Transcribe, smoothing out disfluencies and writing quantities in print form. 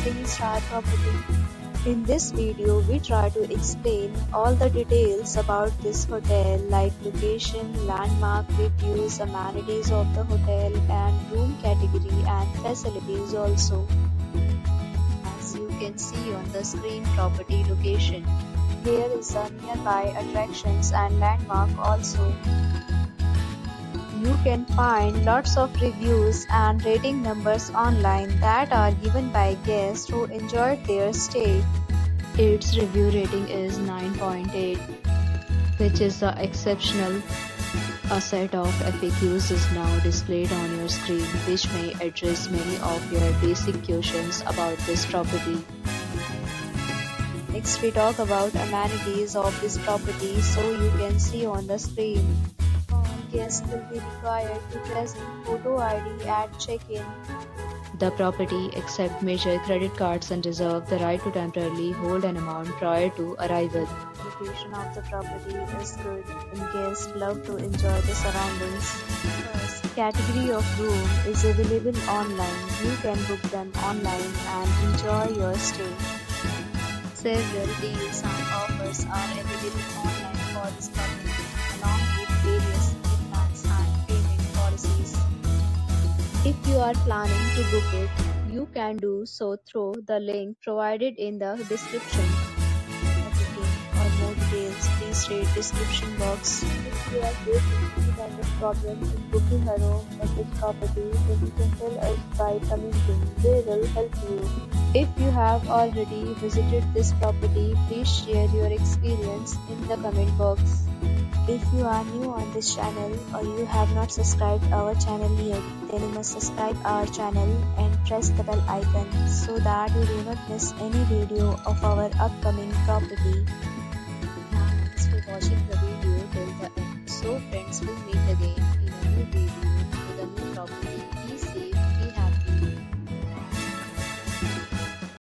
3-star property. In this video, we try to explain all the details about this hotel like location, landmark, reviews, amenities of the hotel and room category and facilities also. As you can see on the screen, property location. Here is a nearby attractions and landmark also. You can find lots of reviews and rating numbers online that are given by guests who enjoyed their stay. Its review rating is 9.8, which is exceptional. A set of FAQs is now displayed on your screen, which may address many of your basic questions about this property. Next, we talk about amenities of this property, so you can see on the screen. Guests will be required to present photo ID at check-in. The property accepts major credit cards and reserves the right to temporarily hold an amount prior to arrival. Location of the property is good and guests love to enjoy the surroundings. First, category of room is available online. You can book them online and enjoy your stay. Several deals and offers are available online for this property, along with various plans and payment policies. If you are planning to book it, you can do so through the link provided in the description. For more details, please read description box. If you are facing any kind of problem in booking a room at this property, then you can tell us by commenting. We will help you. If you have already visited this property, please share your experience in the comment box. If you are new on this channel or you have not subscribed our channel yet, then you must subscribe our channel and press the bell icon so that you do not miss any video of our upcoming property. Thanks for watching the